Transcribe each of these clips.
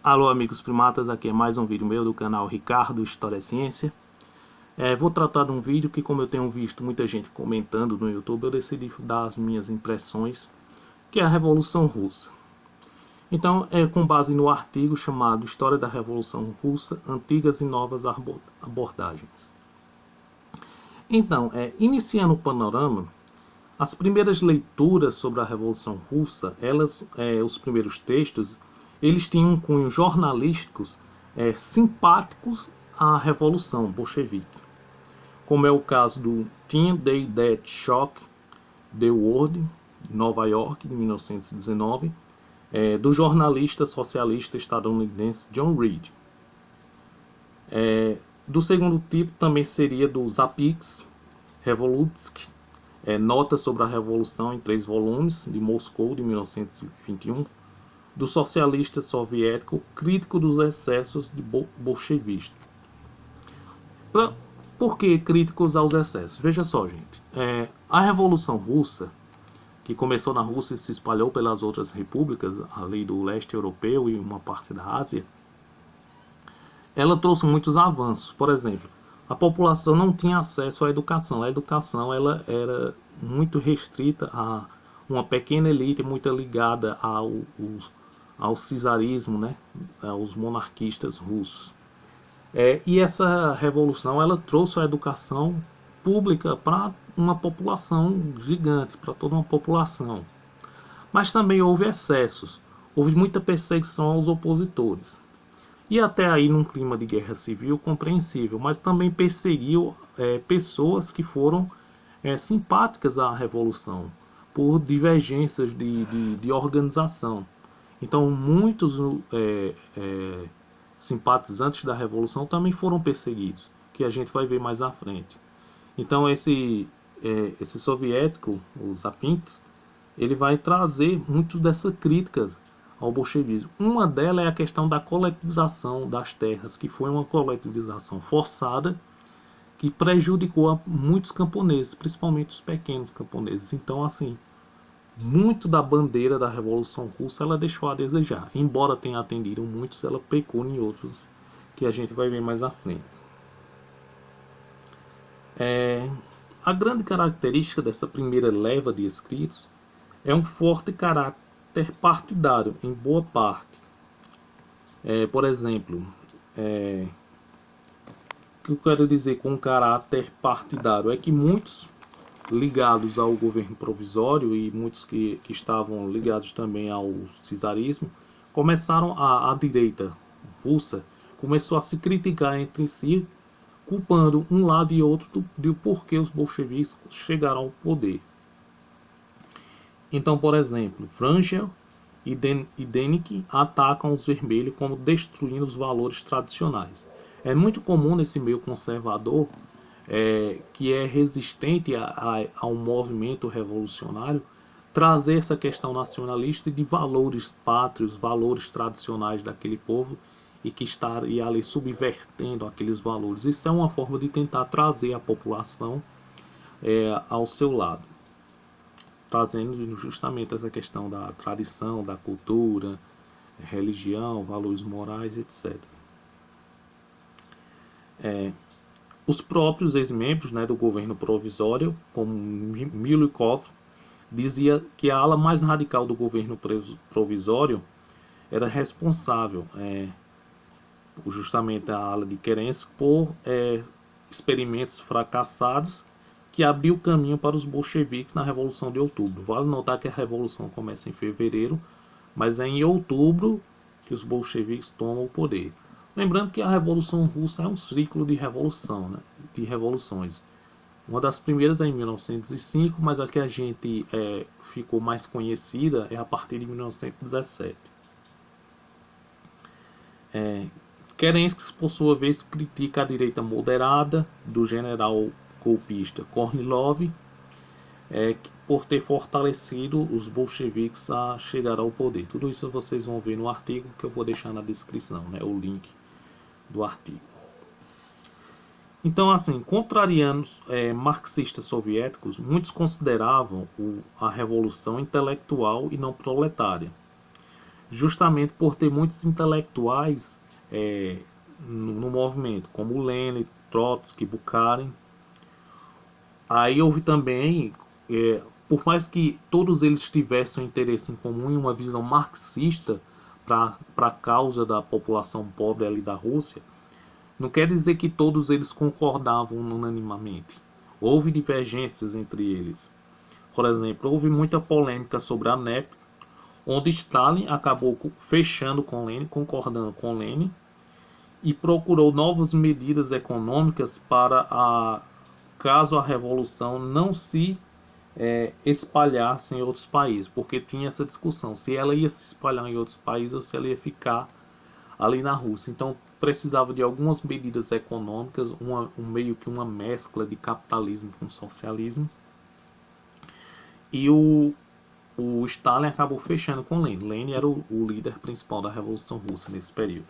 Alô amigos primatas, aqui é mais um vídeo meu do canal Ricardo História e Ciência. Vou tratar de um vídeo que, como eu tenho visto muita gente comentando no YouTube, eu decidi dar as minhas impressões, que é a Revolução Russa. Então, é com base no artigo chamado História da Revolução Russa, Antigas e Novas Abordagens. Então, iniciando o panorama, as primeiras leituras sobre a Revolução Russa, os primeiros textos, eles tinham um cunho jornalísticos simpáticos à Revolução Bolchevique, como é o caso do 10 Day That Shock the World, de Nova York, de 1919, do jornalista socialista estadunidense John Reed. Do segundo tipo também seria do Zapix Revolutsky, Nota sobre a Revolução em 3 volumes, de Moscou, de 1921, do socialista soviético crítico dos excessos de bolchevismo. Por que críticos aos excessos? Veja só, gente. A Revolução Russa, que começou na Rússia e se espalhou pelas outras repúblicas, ali do leste europeu e uma parte da Ásia, ela trouxe muitos avanços. Por exemplo, a população não tinha acesso à educação. A educação ela era muito restrita a uma pequena elite muito ligada ao czarismo, né, aos monarquistas russos. E essa revolução ela trouxe a educação pública para uma população gigante, para toda uma população. Mas também houve excessos, houve muita perseguição aos opositores. E até aí num clima de guerra civil compreensível, mas também perseguiu pessoas que foram simpáticas à revolução, por divergências de organização. Então muitos simpatizantes da revolução também foram perseguidos, que a gente vai ver mais à frente. Então esse soviético, o Zapints, ele vai trazer muito dessas críticas ao bolchevismo. Uma delas é a questão da coletivização das terras, que foi uma coletivização forçada, que prejudicou muitos camponeses, principalmente os pequenos camponeses. Então, assim, muito da bandeira da Revolução Russa ela deixou a desejar. Embora tenha atendido muitos, ela pecou em outros, que a gente vai ver mais à frente. A grande característica dessa primeira leva de escritos é um forte caráter partidário, em boa parte. Por exemplo, o que eu quero dizer com caráter partidário é que muitos ligados ao governo provisório e muitos que estavam ligados também ao czarismo, começaram a direita russa começou a se criticar entre si, culpando um lado e outro do porquê os bolcheviques chegaram ao poder. Então, por exemplo, Wrangel e Denikin atacam os vermelhos como destruindo os valores tradicionais. É muito comum nesse meio conservador, que é resistente ao movimento revolucionário, trazer essa questão nacionalista de valores pátrios, valores tradicionais daquele povo, e que estaria ali subvertendo aqueles valores. Isso é uma forma de tentar trazer a população ao seu lado, trazendo justamente essa questão da tradição, da cultura, religião, valores morais, etc. Os próprios ex-membros, né, do governo provisório, como Milyukov, dizia que a ala mais radical do governo provisório era responsável, justamente a ala de Kerensky, por experimentos fracassados que abriu o caminho para os bolcheviques na Revolução de Outubro. Vale notar que a Revolução começa em fevereiro, mas é em outubro que os bolcheviques tomam o poder. Lembrando que a Revolução Russa é um ciclo de revolução, né? De revoluções. Uma das primeiras é em 1905, mas a que a gente ficou mais conhecida é a partir de 1917. Kerensky, por sua vez, critica a direita moderada do general golpista Kornilov, por ter fortalecido os bolcheviques a chegar ao poder. Tudo isso vocês vão ver no artigo que eu vou deixar na descrição, né, o link do artigo. Então, assim, contrarianos marxistas soviéticos, muitos consideravam a revolução intelectual e não proletária. justamente por ter muitos intelectuais no movimento, como Lenin, Trotsky, Bukharin. Aí houve também, por mais que todos eles tivessem um interesse em comum e uma visão marxista para a causa da população pobre ali da Rússia, não quer dizer que todos eles concordavam unanimamente. Houve divergências entre eles. Por exemplo, houve muita polêmica sobre a NEP, onde Stalin acabou fechando com Lenin, concordando com Lenin, e procurou novas medidas econômicas para caso a revolução não se espalhasse em outros países, porque tinha essa discussão se ela ia se espalhar em outros países ou se ela ia ficar ali na Rússia. Então precisava de algumas medidas econômicas, meio que uma mescla de capitalismo com socialismo, e o Stalin acabou fechando com Lenin. Lenin era o líder principal da Revolução Russa nesse período.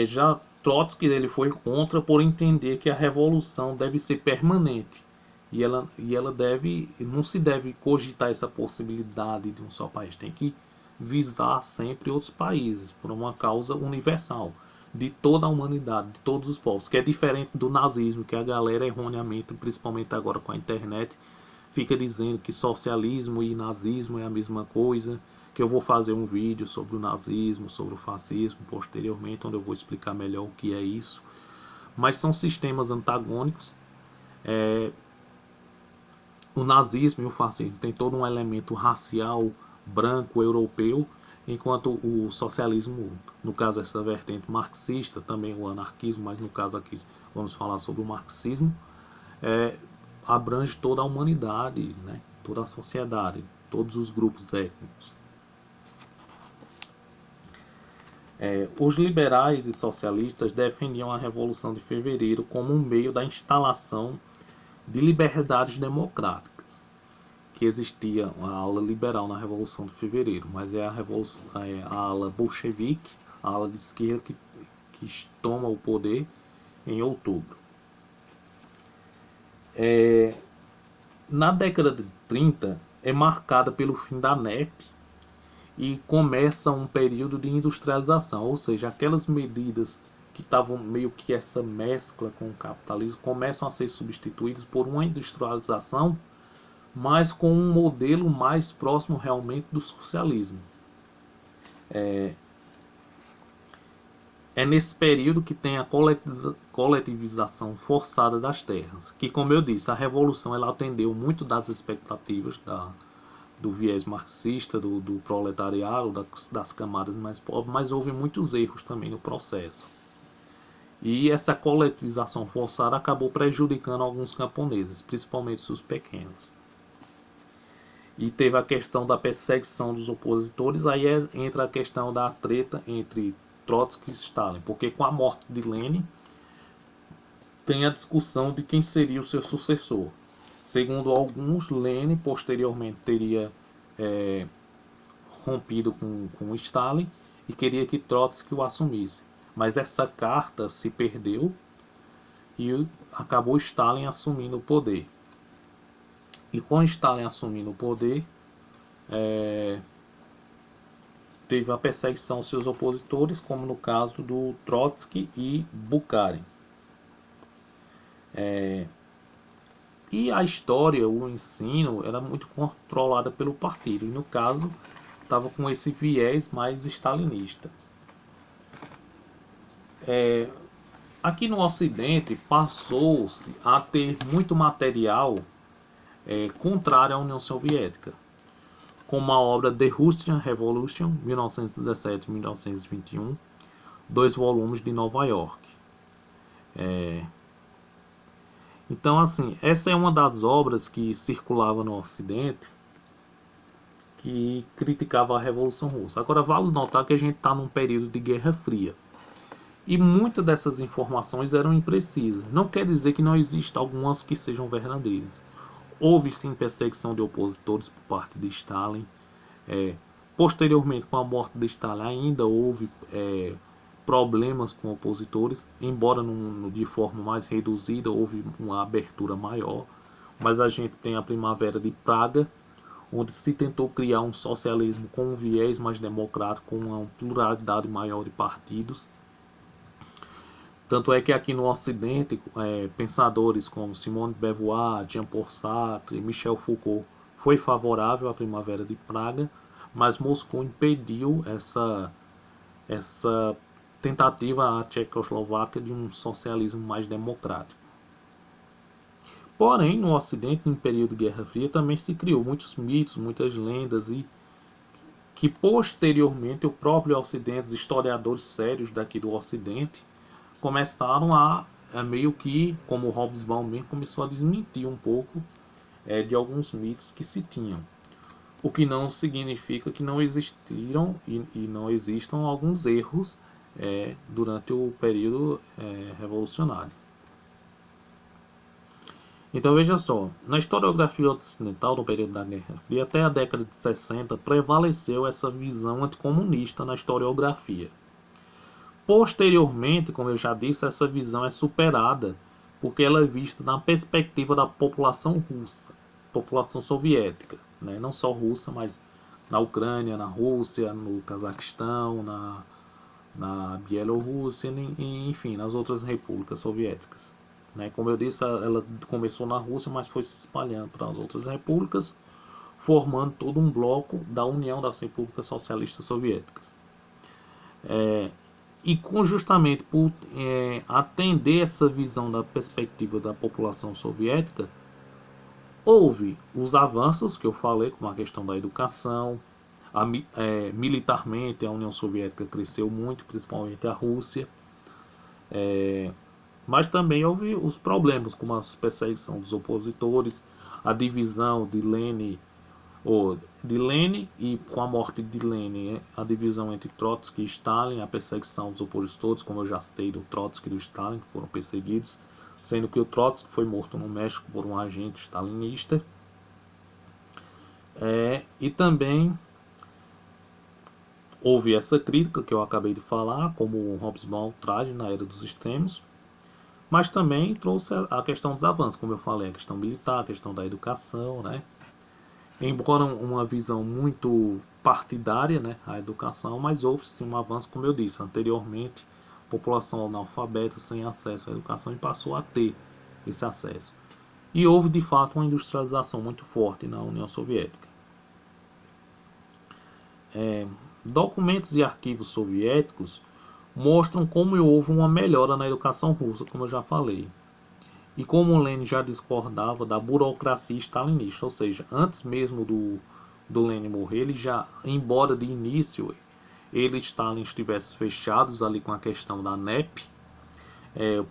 Já Trotsky ele foi contra por entender que a revolução deve ser permanente e ela não se deve cogitar essa possibilidade de um só país, tem que visar sempre outros países por uma causa universal de toda a humanidade, de todos os povos, que é diferente do nazismo, que a galera erroneamente, principalmente agora com a internet, fica dizendo que socialismo e nazismo é a mesma coisa, que eu vou fazer um vídeo sobre o nazismo, sobre o fascismo posteriormente, onde eu vou explicar melhor o que é isso. Mas são sistemas antagônicos. O nazismo e o fascismo tem todo um elemento racial, branco, europeu, enquanto o socialismo, no caso essa vertente marxista, também o anarquismo, mas no caso aqui vamos falar sobre o marxismo, abrange toda a humanidade, né? Toda a sociedade, todos os grupos étnicos. Os liberais e socialistas defendiam a Revolução de Fevereiro como um meio da instalação de liberdades democráticas, que existia a ala liberal na Revolução de Fevereiro, mas é a ala bolchevique, a ala de esquerda que toma o poder em outubro. Na década de 30 é marcada pelo fim da NEP e começa um período de industrialização, ou seja, aquelas medidas que estavam meio que essa mescla com o capitalismo começam a ser substituídas por uma industrialização, mas com um modelo mais próximo realmente do socialismo. É nesse período que tem a coletivização forçada das terras, que, como eu disse, a revolução ela atendeu muito das expectativas do viés marxista, do proletariado, das camadas mais pobres, mas houve muitos erros também no processo. E essa coletivização forçada acabou prejudicando alguns camponeses, principalmente os pequenos. E teve a questão da perseguição dos opositores, aí entra a questão da treta entre Trotsky e Stalin, porque com a morte de Lenin tem a discussão de quem seria o seu sucessor. Segundo alguns, Lenin posteriormente teria rompido com Stalin e queria que Trotsky o assumisse. Mas essa carta se perdeu e acabou Stalin assumindo o poder. E com Stalin assumindo o poder, teve a perseguição aos seus opositores, como no caso do Trotsky e Bukharin. E a história, o ensino, era muito controlada pelo partido. E no caso, estava com esse viés mais stalinista. Aqui no Ocidente, passou-se a ter muito material contrário à União Soviética, como a obra The Russian Revolution, 1917-1921, 2 volumes de Nova York. Então, assim, essa é uma das obras que circulava no Ocidente, que criticava a Revolução Russa. Agora, vale notar que a gente está num período de Guerra Fria. E muitas dessas informações eram imprecisas. Não quer dizer que não existam algumas que sejam verdadeiras. Houve sim perseguição de opositores por parte de Stalin. Posteriormente, com a morte de Stalin, ainda houve problemas com opositores, embora de forma mais reduzida, houve uma abertura maior. Mas a gente tem a Primavera de Praga, onde se tentou criar um socialismo com um viés mais democrático, com uma pluralidade maior de partidos. Tanto é que aqui no Ocidente, pensadores como Simone de Beauvoir, Jean-Paul Sartre, Michel Foucault foi favorável à Primavera de Praga, mas Moscou impediu essa tentativa à Tchecoslováquia de um socialismo mais democrático. Porém, no Ocidente, em período de Guerra Fria, também se criou muitos mitos, muitas lendas, e que posteriormente o próprio Ocidente, os historiadores sérios daqui do Ocidente, começaram a meio que, como o Hobsbawm mesmo, começou a desmentir um pouco de alguns mitos que se tinham. O que não significa que não existiram e não existam alguns erros durante o período revolucionário. Então veja só, na historiografia ocidental do período da Guerra Fria, até a década de 60, prevaleceu essa visão anticomunista na historiografia. Posteriormente, como eu já disse, essa visão é superada, porque ela é vista na perspectiva da população russa, população soviética, né? Não só russa, mas na Ucrânia, na Rússia, no Cazaquistão, na Bielorrússia, enfim, nas outras repúblicas soviéticas. Né? Como eu disse, ela começou na Rússia, mas foi se espalhando para as outras repúblicas, formando todo um bloco da União das Repúblicas Socialistas Soviéticas. E justamente por atender essa visão da perspectiva da população soviética, houve os avanços que eu falei, como a questão da educação, militarmente a União Soviética cresceu muito, principalmente a Rússia, mas também houve os problemas, como a perseguição dos opositores, a divisão de Lenin e com a morte de Lenin, a divisão entre Trotsky e Stalin, a perseguição dos opositores, como eu já citei, do Trotsky e do Stalin, que foram perseguidos, sendo que o Trotsky foi morto no México por um agente stalinista. E também houve essa crítica que eu acabei de falar, como o Hobsbawm traz na Era dos Extremos, mas também trouxe a questão dos avanços, como eu falei, a questão militar, a questão da educação, né? Embora uma visão muito partidária, né, a educação, mas houve sim um avanço, como eu disse anteriormente, população analfabeta sem acesso à educação e passou a ter esse acesso. E houve de fato uma industrialização muito forte na União Soviética. Documentos e arquivos soviéticos mostram como houve uma melhora na educação russa, como eu já falei. E como Lenin já discordava da burocracia stalinista, ou seja, antes mesmo do Lenin morrer, ele já, embora de início ele e Stalin estivessem fechados ali com a questão da NEP,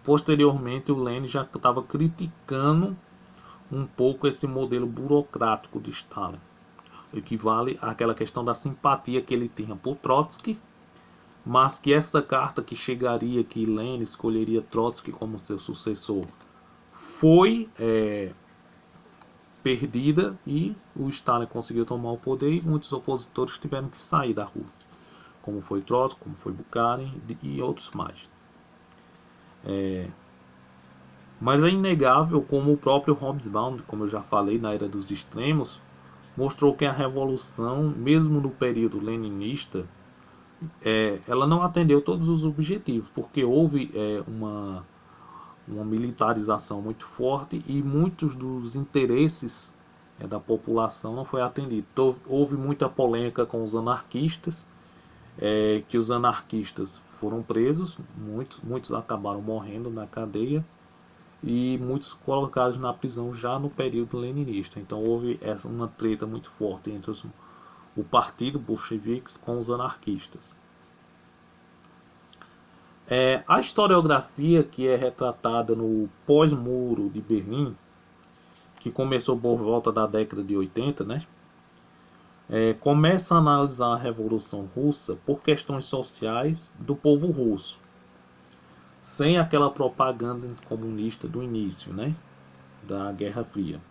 posteriormente o Lenin já estava criticando um pouco esse modelo burocrático de Stalin. Equivale àquela questão da simpatia que ele tinha por Trotsky, mas que essa carta que chegaria, que Lenin escolheria Trotsky como seu sucessor, foi perdida e o Stalin conseguiu tomar o poder e muitos opositores tiveram que sair da Rússia, como foi Trotsky, como foi Bukharin e outros mais. Mas é inegável como o próprio Hobsbawm, como eu já falei na Era dos Extremos, mostrou que a revolução, mesmo no período leninista, ela não atendeu todos os objetivos, porque houve uma militarização muito forte e muitos dos interesses da população não foi atendido. Então, houve muita polêmica com os anarquistas, que os anarquistas foram presos, muitos acabaram morrendo na cadeia e muitos colocados na prisão já no período leninista. Então houve uma treta muito forte entre o partido bolchevique com os anarquistas. A historiografia que é retratada no pós-muro de Berlim, que começou por volta da década de 80, né? Começa a analisar a Revolução Russa por questões sociais do povo russo, sem aquela propaganda comunista do início, né? Da Guerra Fria.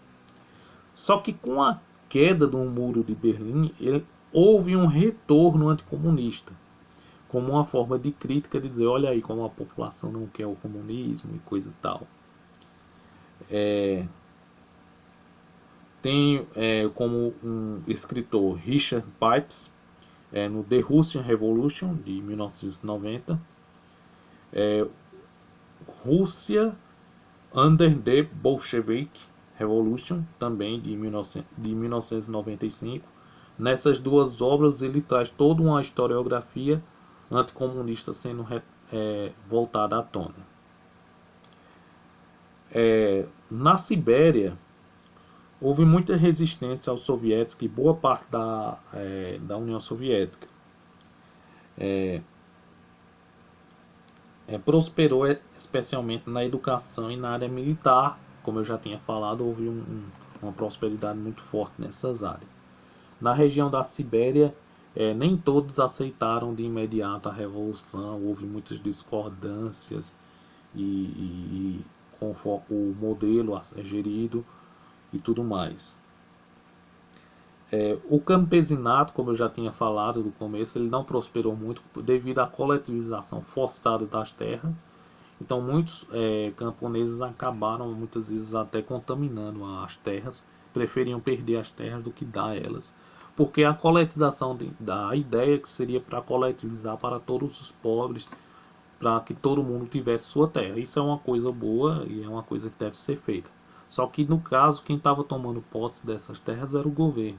Só que com a queda do muro de Berlim, houve um retorno anticomunista, como uma forma de crítica de dizer, olha aí como a população não quer o comunismo e coisa e tal. Tem como um escritor Richard Pipes, no The Russian Revolution, de 1990. Rússia Under the Bolshevik Revolution, também de 1995. Nessas duas obras ele traz toda uma historiografia anticomunista sendo voltada à tona. Na Sibéria, houve muita resistência aos soviéticos e boa parte da União Soviética prosperou especialmente na educação e na área militar. Como eu já tinha falado, houve uma prosperidade muito forte nessas áreas. Na região da Sibéria, nem todos aceitaram de imediato a revolução, houve muitas discordâncias e conforme o modelo é gerido e tudo mais. O campesinato, como eu já tinha falado no começo, ele não prosperou muito devido à coletivização forçada das terras. Então muitos camponeses acabaram muitas vezes até contaminando as terras, preferiam perder as terras do que dar elas, porque a coletivização da ideia que seria para coletivizar para todos os pobres, para que todo mundo tivesse sua terra. Isso é uma coisa boa e é uma coisa que deve ser feita. Só que no caso, quem estava tomando posse dessas terras era o governo.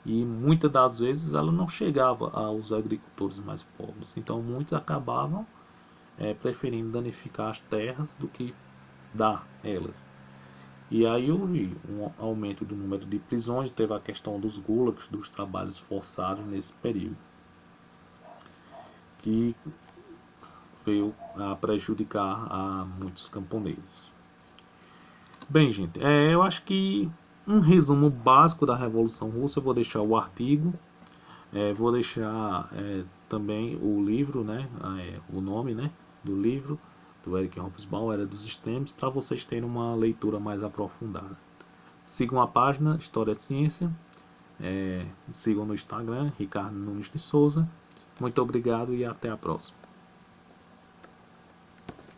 E muitas das vezes ela não chegava aos agricultores mais pobres. Então muitos acabavam preferindo danificar as terras do que dar elas. E aí houve um aumento do número de prisões, teve a questão dos gulags, dos trabalhos forçados nesse período, que veio a prejudicar a muitos camponeses. Bem, gente, eu acho que um resumo básico da Revolução Russa, eu vou deixar o artigo, vou deixar também o livro, né, o nome, né, do livro do Erich Hobsbawm, Era dos Extremos, para vocês terem uma leitura mais aprofundada. Sigam a página História e Ciência, sigam no Instagram, Ricardo Nunes de Souza. Muito obrigado e até a próxima.